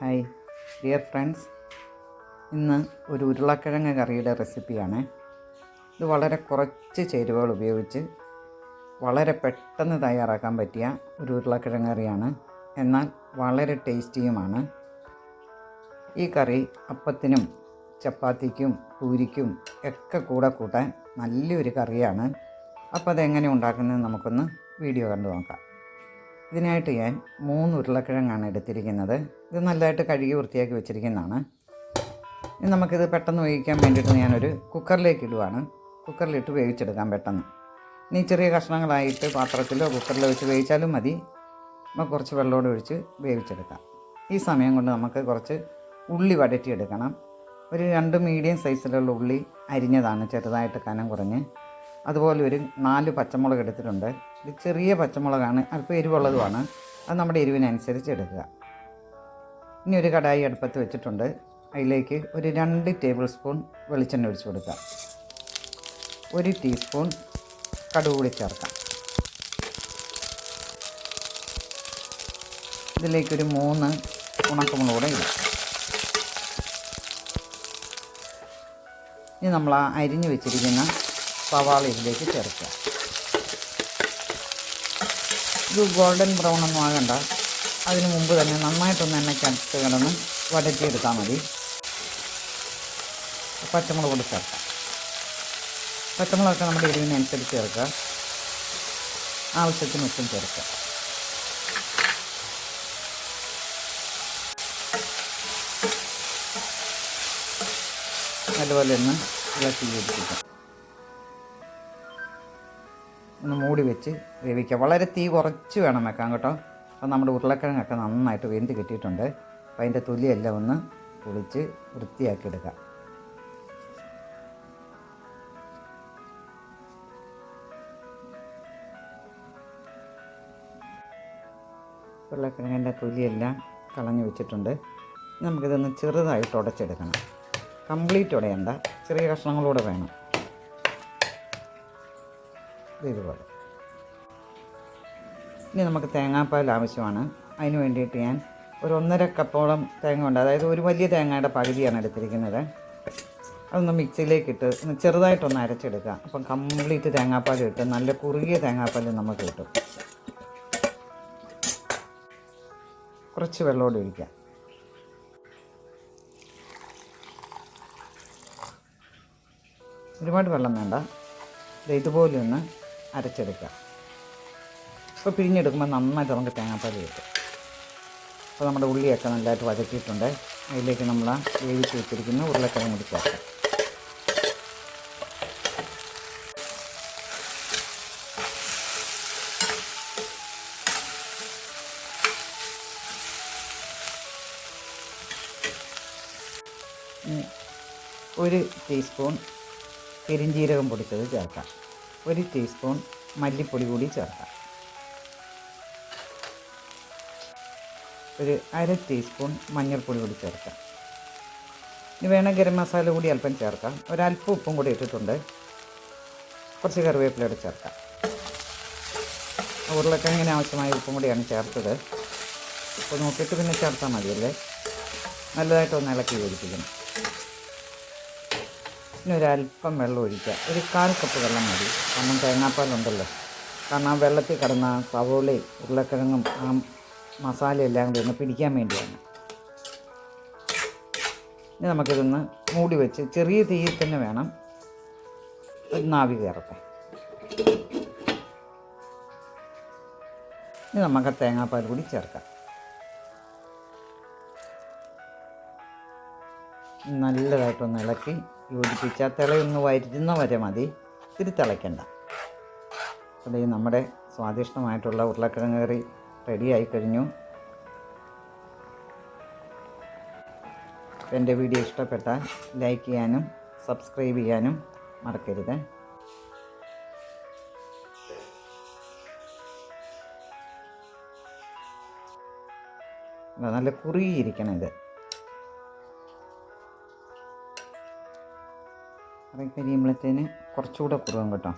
Hi dear friends, ഇന്ന് ഒരു ഉരുളക്കിഴങ്ങ് കറിയുടെ റെസിപ്പിയാണ്. ഇത് വളരെ കുറച്ച് ചേരുവകൾ ഉപയോഗിച്ച് വളരെ പെട്ടെന്ന് തയ്യാറാക്കാൻ പറ്റിയ ഒരു ഉരുളക്കിഴങ്ങ് കറിയാണ്. എന്നാൽ വളരെ ടേസ്റ്റിയുമാണ്. ഈ കറി അപ്പത്തിനും ചപ്പാത്തിക്കും പൂരിക്കും ഒക്കെ കൂട്ടാൻ നല്ലൊരു കറിയാണ്. അപ്പോൾ അതെങ്ങനെ ഉണ്ടാക്കുന്നത് നമുക്കൊന്ന് വീഡിയോ കണ്ടു നോക്കാം. ഇതിനായിട്ട് ഞാൻ 3 ഉരുളക്കിഴങ്ങാണ് എടുത്തിരിക്കുന്നത്. ഇത് നല്ലതായിട്ട് കഴുകി വൃത്തിയാക്കി വെച്ചിരിക്കുന്നതാണ്. ഇനി നമുക്കിത് പെട്ടെന്ന് വേവിക്കാൻ വേണ്ടിയിട്ട് ഞാനൊരു കുക്കറിലേക്ക് ഇടുവാണ്. കുക്കറിലിട്ട് വേവിച്ചെടുക്കാം പെട്ടെന്ന്. ഇനി ചെറിയ കഷ്ണങ്ങളായിട്ട് പാത്രത്തിലോ കുക്കറിലോ വെച്ച് വേവിച്ചാലും മതി. നമുക്ക് കുറച്ച് വെള്ളമോടെ ഒഴിച്ച് വേവിച്ചെടുക്കാം. ഈ സമയം കൊണ്ട് നമുക്ക് കുറച്ച് ഉള്ളി വഴറ്റിയെടുക്കണം. ഒരു 2 മീഡിയം സൈസിലുള്ള ഉള്ളി അരിഞ്ഞതാണ്, ചെറുതായിട്ട് കനം കുറഞ്ഞ്. അതുപോലെ ഒരു 4 പച്ചമുളക് എടുത്തിട്ടുണ്ട്. ഇത് ചെറിയ പച്ചമുളകാണ്, അല്പം എരിവുള്ളതുമാണ്. അത് നമ്മുടെ എരിവിനനുസരിച്ച് എടുക്കുക. ഇനി ഒരു കടായി അടുപ്പത്ത് വെച്ചിട്ടുണ്ട്. അതിലേക്ക് ഒരു 2 ടേബിൾ സ്പൂൺ വെളിച്ചെണ്ണ ഒഴിച്ച് കൊടുക്കുക. 1 ടീസ്പൂൺ കടുക് കൂടി ചേർക്കാം. ഇതിലേക്കൊരു 3 ഉണക്കമുളക് കൂടെ ഇടും. ഇനി നമ്മൾ അരിഞ്ഞു വെച്ചിരിക്കുന്ന സവാള ഇതിലേക്ക് ചേർക്കുക. ഇത് ഗോൾഡൻ ബ്രൗൺ ഒന്നും ആകണ്ട. അതിന് മുമ്പ് തന്നെ നന്നായിട്ടൊന്ന് എണ്ണയ്ക്കകത്ത് കിടന്ന് വഴറ്റിയെടുത്താൽ മതി. പച്ചമുളക് കൂടി ചേർക്കാം. പച്ചമുളകൊക്കെ നമ്മുടെ എരിവിനനുസരിച്ച് ചേർക്കുക. ആവശ്യത്തിന് ഉപ്പും ചേർക്കുക. അതുപോലെ ഒന്ന് ഇളക്കി യോജിപ്പിക്കാം. ഒന്ന് മൂടി വെച്ച് വേവിക്കുക. വളരെ തീ കുറച്ച് വേണം വെക്കാൻ കേട്ടോ. അപ്പോൾ നമ്മുടെ ഉരുളക്കിഴങ്ങൊക്കെ നന്നായിട്ട് വെന്ത് കിട്ടിയിട്ടുണ്ട്. അപ്പോൾ അതിൻ്റെ തൊലിയെല്ലാം ഒന്ന് പൊളിച്ച് വൃത്തിയാക്കി എടുക്കുക. ഉരുളക്കിഴങ്ങിൻ്റെ തൊലിയെല്ലാം കളഞ്ഞു വെച്ചിട്ടുണ്ട്. നമുക്കിതൊന്ന് ചെറുതായിട്ട് ഉടച്ചെടുക്കണം. കംപ്ലീറ്റ് ഉടയണ്ട, ചെറിയ കഷ്ണങ്ങളൂടെ വേണം. ഇതുപോലെ. ഇനി നമുക്ക് തേങ്ങാപ്പാൽ ആവശ്യമാണ്. അതിന് വേണ്ടിയിട്ട് ഞാൻ ഒരു 1.5 കപ്പോളം തേങ്ങ ഉണ്ട്. അതായത് ഒരു വലിയ തേങ്ങയുടെ പകുതിയാണ് എടുത്തിരിക്കുന്നത്. അതൊന്ന് മിക്സിയിലേക്കിട്ട് ഒന്ന് ചെറുതായിട്ടൊന്ന് അരച്ചെടുക്കുക. അപ്പം കംപ്ലീറ്റ് തേങ്ങാപ്പാൽ ഇട്ട് നല്ല കുറുകിയ തേങ്ങാപ്പാൽ നമുക്ക് കിട്ടും. കുറച്ച് വെള്ളമോടെ ഒഴിക്കുക. ഒരുപാട് വെള്ളം വേണ്ട. ഇതുപോലെ ഒന്ന് അരച്ചെടുക്കുക. ഇപ്പോൾ പിഴിഞ്ഞെടുക്കുമ്പോൾ നന്നായിട്ട് നമുക്ക് തേങ്ങാപ്പാൽ കിട്ടും. അപ്പോൾ നമ്മുടെ ഉള്ളിയൊക്കെ നല്ലതായിട്ട് വഴറ്റിയിട്ടുണ്ട്. അതിലേക്ക് നമ്മൾ വേവിച്ച് വെച്ചിരിക്കുന്ന ഉരുളക്കിഴങ്ങ് കൂടി ചേർക്കാം. ഒരു ടീസ്പൂൺ പെരിഞ്ജീരകം പൊടിച്ചത് ചേർക്കാം. 1 ടീസ്പൂൺ മല്ലിപ്പൊടി കൂടി ചേർക്കാം. ഒരു 1/2 ടീസ്പൂൺ മഞ്ഞൾപ്പൊടി കൂടി ചേർക്കാം. ഇനി വേണേൽ ഗരം മസാല കൂടി അല്പം ചേർക്കാം. ഒരല്പം ഉപ്പും കൂടി ഇട്ടിട്ടുണ്ട്. കുറച്ച് കറിവേപ്പിലൂടെ ചേർക്കാം. ഉരുളക്കിഴങ്ങിന് ആവശ്യമായ ഉപ്പും കൂടിയാണ് ചേർത്തത്. അപ്പോൾ നോക്കിയിട്ട് പിന്നെ ചേർത്താൽ മതിയല്ലേ. നല്ലതായിട്ടൊന്ന് ഇളക്കി യോജിപ്പിക്കണം. പിന്നെ ഒരല്പം വെള്ളം ഒഴിക്കുക. ഒരു 1/4 കപ്പ് വെള്ളം മതി. കാരണം തേങ്ങാപ്പാലുണ്ടല്ലോ. കാരണം ആ വെള്ളത്തിൽ കിടന്ന സവോളയും ഉരുളക്കിഴങ്ങും ആ മസാലയെല്ലാം കൂടി ഒന്ന് പിടിക്കാൻ വേണ്ടിയാണ്. ഇനി നമുക്കിതൊന്ന് മൂടി വെച്ച് ചെറിയ തീയിൽ തന്നെ വേണം ഒന്ന് ആവി കയറട്ടെ. ഇനി നമുക്ക് തേങ്ങാപ്പാൽ കൂടി ചേർക്കാം. നല്ലതായിട്ടൊന്ന് ഇളക്കി യോജിപ്പിച്ചാൽ തിളയൊന്ന് വരുന്ന വരെ മതി. ഇത്തിരി തിളയ്ക്കണ്ട. അപ്പോൾ നമ്മുടെ സ്വാദിഷ്ടമായിട്ടുള്ള ഉരുളക്കിഴങ്ങ് കറി റെഡിയായി കഴിഞ്ഞു. എൻ്റെ വീഡിയോ ഇഷ്ടപ്പെട്ടാൽ ലൈക്ക് ചെയ്യാനും സബ്സ്ക്രൈബ് ചെയ്യാനും മറക്കരുത്. നല്ല കുറുകിയിരിക്കണം. ഇത് കറി കരിയുമ്പോഴത്തേന് കുറച്ചുകൂടെ കുറുകും കേട്ടോ.